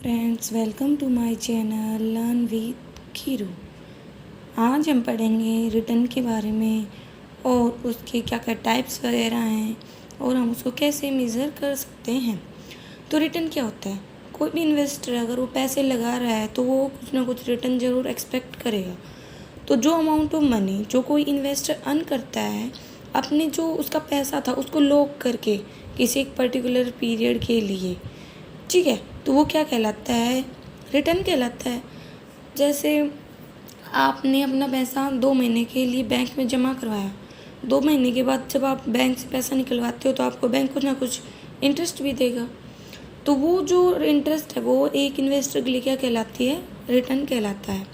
Friends, welcome to my channel learn with Khiru. आज हम पढ़ेंगे रिटर्न के बारे में और उसके क्या क्या टाइप्स वगैरह हैं और हम उसको कैसे मेज़र कर सकते हैं। तो रिटर्न क्या होता है? कोई भी इन्वेस्टर अगर वो पैसे लगा रहा है तो वो कुछ ना कुछ रिटर्न ज़रूर एक्सपेक्ट करेगा। तो जो अमाउंट ऑफ मनी जो कोई इन्वेस्टर अर्न करता है अपने जो उसका पैसा था उसको लॉक करके किसी एक पर्टिकुलर पीरियड के लिए, ठीक है, तो वो क्या कहलाता है? रिटर्न कहलाता है। जैसे आपने अपना पैसा 2 महीने के लिए बैंक में जमा करवाया, 2 महीने के बाद जब आप बैंक से पैसा निकलवाते हो तो आपको बैंक कुछ ना कुछ इंटरेस्ट भी देगा। तो वो जो इंटरेस्ट है वो एक इन्वेस्टर के लिए क्या कहलाती है? रिटर्न कहलाता है।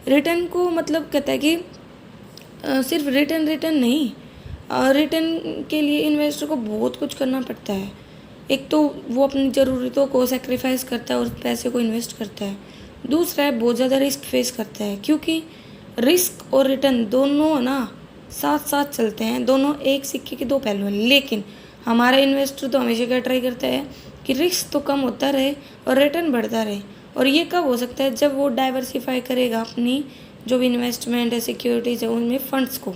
रिटर्न को मतलब कहता है कि सिर्फ रिटर्न नहीं, रिटर्न के लिए इन्वेस्टर को बहुत कुछ करना पड़ता है। एक तो वो अपनी ज़रूरतों को सेक्रीफाइस करता है और पैसे को इन्वेस्ट करता है। दूसरा है बहुत ज़्यादा रिस्क फेस करता है, क्योंकि रिस्क और रिटर्न दोनों ना साथ साथ चलते हैं, दोनों एक सिक्के के दो पहलू हैं। लेकिन हमारा इन्वेस्टर तो हमेशा क्या ट्राई करता है कि रिस्क तो कम होता रहे और रिटर्न बढ़ता रहे। और ये कब हो सकता है? जब वो डाइवर्सिफाई करेगा अपनी जो भी इन्वेस्टमेंट है, सिक्योरिटीज़ है, उनमें फंड्स को,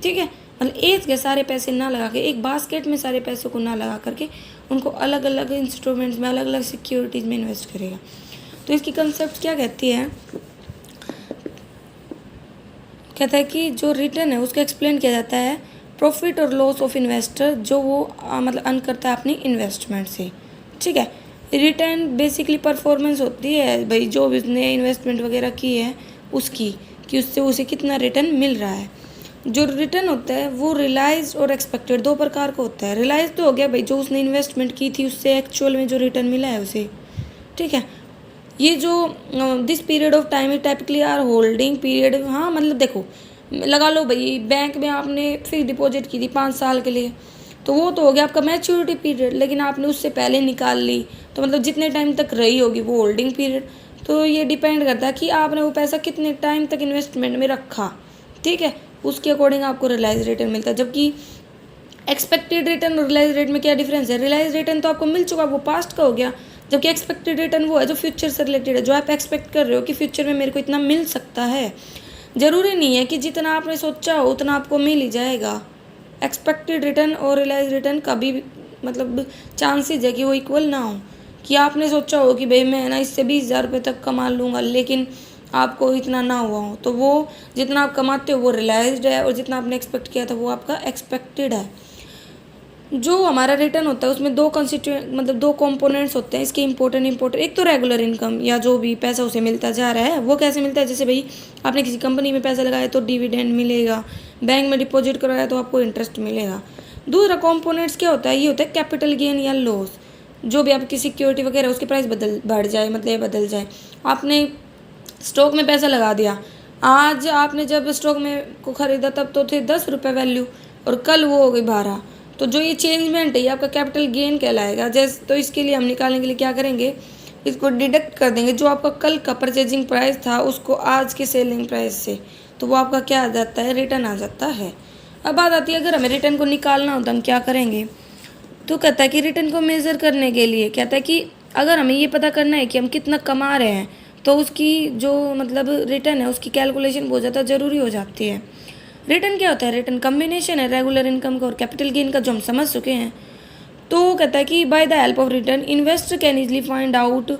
ठीक है। मतलब एक के सारे पैसे ना लगा के, एक बास्केट में सारे पैसों को ना लगा करके उनको अलग अलग इंस्ट्रूमेंट्स में, अलग अलग सिक्योरिटीज़ में इन्वेस्ट करेगा। तो इसकी कंसेप्ट क्या कहती है? कहता है कि जो रिटर्न है उसको एक्सप्लेन किया जाता है प्रॉफिट और लॉस ऑफ इन्वेस्टर, जो वो मतलब अर्न करता है अपनी इन्वेस्टमेंट से, ठीक है। रिटर्न बेसिकली परफॉर्मेंस होती है भाई, जो उसने इन्वेस्टमेंट वगैरह की है उसकी, कि उससे उसे कितना रिटर्न मिल रहा है। जो रिटर्न होता है वो रियलाइज और एक्सपेक्टेड दो प्रकार का होता है। रियलाइज तो हो गया भाई जो उसने इन्वेस्टमेंट की थी उससे एक्चुअल में जो रिटर्न मिला है उसे, ठीक है। ये जो this period of time is typically our holding period. हाँ, मतलब देखो, लगा लो भाई बैंक में आपने फिक्स डिपॉजिट की थी 5 साल के लिए, तो वो तो हो गया आपका मैच्योरिटी पीरियड, लेकिन आपने उससे पहले निकाल ली तो मतलब जितने टाइम तक रही होगी वो होल्डिंग पीरियड। तो ये डिपेंड करता है कि आपने वो पैसा कितने टाइम तक इन्वेस्टमेंट में रखा, ठीक है, उसके अकॉर्डिंग आपको रियलाइज रिटर्न मिलता है। जबकि एक्सपेक्टेड रिटर्न और रियलाइज रेट में क्या डिफरेंस है? रियलाइज रिटर्न तो आपको मिल चुका, वो पास्ट का हो गया, जबकि एक्सपेक्टेड रिटर्न वो है जो फ्यूचर से रिलेटेड है, जो आप एक्सपेक्ट कर रहे हो कि फ्यूचर में मेरे को इतना मिल सकता है। ज़रूरी नहीं है कि जितना आपने सोचा हो उतना आपको मिल ही जाएगा। एक्सपेक्टेड रिटर्न और रियलाइज रिटर्न का भी मतलब चांसेज है कि वो इक्वल ना हो, कि आपने सोचा हो कि भाई मैं ना इससे 20,000 रुपये तक कमा लूँगा, लेकिन आपको इतना ना हुआ हो, तो वो जितना आप कमाते हो वो रियलाइज्ड है और जितना आपने एक्सपेक्ट किया था वो आपका एक्सपेक्टेड है। जो हमारा रिटर्न होता है उसमें दो कंस्टिट्यूएंट मतलब 2 कंपोनेंट्स होते हैं इसके इम्पोर्टेंट। एक तो रेगुलर इनकम, या जो भी पैसा उसे मिलता जा रहा है वो कैसे मिलता है? जैसे भाई आपने किसी कंपनी में पैसा लगाया तो डिविडेंड मिलेगा, बैंक में डिपॉजिट करवाया तो आपको इंटरेस्ट मिलेगा। दूसरा कंपोनेंट्स क्या होता है? ये होता है कैपिटल गेन या लॉस। जो भी आपकी सिक्योरिटी वगैरह उसकी प्राइस बढ़ जाए, मतलब बदल जाए। आपने स्टॉक में पैसा लगा दिया, आज आपने जब स्टॉक में को ख़रीदा तब तो थे 10 रुपये वैल्यू और कल वो हो गई 12, तो जो ये चेंजमेंट है ये आपका कैपिटल गेन कहलाएगा। जैसे तो इसके लिए हम निकालने के लिए क्या करेंगे? इसको डिडक्ट कर देंगे जो आपका कल का परचेजिंग प्राइस था उसको आज के सेलिंग प्राइस से, तो वो आपका क्या आ जाता है? रिटर्न आ जाता है। अब बात आती है अगर हमें रिटर्न को निकालना हो तो हम क्या करेंगे? तो कहता है कि रिटर्न को मेज़र करने के लिए कहता है कि अगर हमें ये पता करना है कि हम कितना कमा रहे हैं तो उसकी जो मतलब रिटर्न है उसकी कैलकुलेशन बहुत ज़्यादा ज़रूरी हो जाती है। रिटर्न क्या होता है? रिटर्न कम्बिनेशन है रेगुलर इनकम का और कैपिटल गेन का, जो हम समझ चुके हैं। तो कहता है कि by the help of return investor can easily find out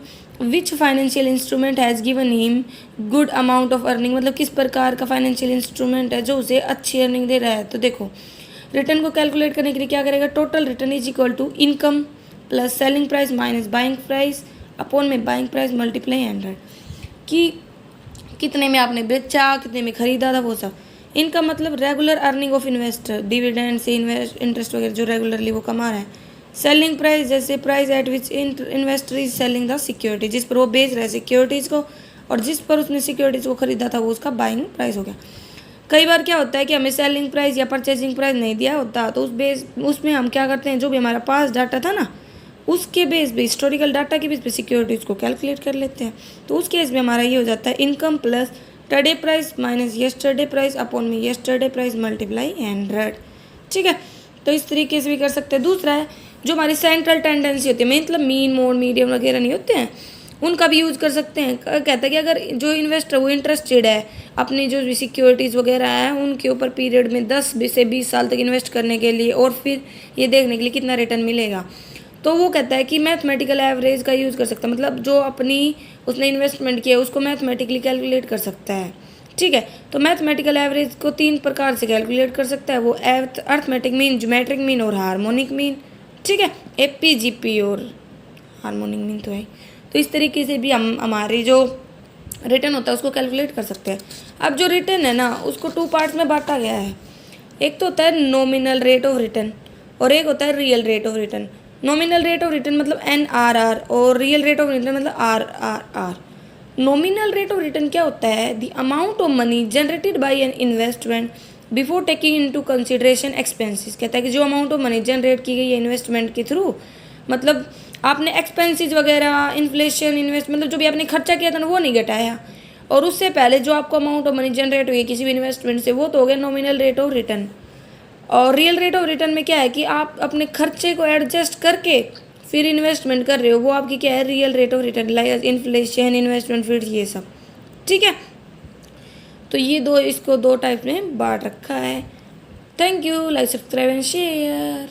which financial instrument has given him good amount of earning. मतलब किस प्रकार का फाइनेंशियल इंस्ट्रूमेंट है जो उसे अच्छी अर्निंग दे रहा है। तो देखो, रिटर्न को कैलकुलेट करने के लिए क्या करेगा? Total return is equal to income plus selling price minus buying price upon में बाइंग प्राइस मल्टीप्लाई 100, कि कितने में आपने बेचा, कितने में खरीदा था, वो सब। इनका मतलब regular earning of investor, dividend से इंटरेस्ट वगैरह जो रेगुलरली वो कमा रहा है। सेलिंग प्राइस, जैसे price at which investor is selling the security, जिस पर वो बेच रहा है सिक्योरिटीज़ को, और जिस पर उसने सिक्योरिटीज़ को खरीदा था वो उसका बाइंग प्राइस हो गया। कई बार क्या होता है कि हमें सेलिंग प्राइस या परचेजिंग प्राइस नहीं दिया होता, तो उसमें हम क्या करते हैं, जो भी हमारा पास डाटा था ना उसके बेस पे, हिस्टोरिकल डाटा के बेस पे सिक्योरिटीज़ को कैलकुलेट कर लेते हैं। तो उस केस में हमारा ये हो जाता है income plus today price minus yesterday price upon में यस्टरडे प्राइस मल्टीप्लाई 100, ठीक है। तो इस तरीके से भी कर सकते हैं। दूसरा है जो हमारी सेंट्रल टेंडेंसी होती है, मतलब मीन मोड मीडियम वगैरह नहीं होते हैं, उनका भी यूज़ कर सकते हैं। कहता है कि अगर जो इन्वेस्टर वो इंटरेस्टेड है अपनी जो भी सिक्योरिटीज़ वगैरह हैं उनके ऊपर पीरियड में 10 से 20 साल तक इन्वेस्ट करने के लिए और फिर ये देखने के लिए कितना रिटर्न मिलेगा, तो वो कहता है कि मैथमेटिकल एवरेज का यूज़ कर सकता है। मतलब जो अपनी उसने इन्वेस्टमेंट किया उसको मैथमेटिकली कैलकुलेट कर सकता है। ठीक है, तो मैथमेटिकल एवरेज को 3 प्रकार से कैलकुलेट कर सकता है वो, अर्थमेटिक मीन, ज्योमेट्रिक मीन और हार्मोनिक मीन। ठीक है, APGP और हार्मोनिक मीन तो है। तो इस तरीके से भी हम हमारी जो रिटर्न होता है उसको कैलकुलेट कर सकते हैं। अब जो रिटर्न है ना उसको 2 पार्ट्स में बांटा गया है। एक तो होता है नॉमिनल रेट ऑफ रिटर्न और एक होता है real rate of return. Nominal rate of return मतलब NRR और रियल रेट ऑफ रिटर्न मतलब RRR। Nominal rate of return क्या होता है? The amount of money generated by an investment before taking into consideration expenses. कहता है कि जो अमाउंट ऑफ मनी जनरेट की गई है इन्वेस्टमेंट के थ्रू, मतलब आपने एक्सपेंसेस वगैरह, इन्फ्लेशन, इन्वेस्ट मतलब जो भी आपने खर्चा किया था ना वो नहीं घटाया, और उससे पहले जो आपको अमाउंट ऑफ मनी जनरेट हुई किसी भी इन्वेस्टमेंट से वो तो हो गया नॉमिनल रेट ऑफ रिटर्न। और रियल रेट ऑफ रिटर्न में क्या है कि आप अपने खर्चे को एडजस्ट करके फिर इन्वेस्टमेंट कर रहे हो, वो आपकी क्या है? Real rate of return, like inflation, investment feed, ये सब। ठीक है, तो ये इसको 2 टाइप में बांट रखा है। Thank you, like, subscribe and share.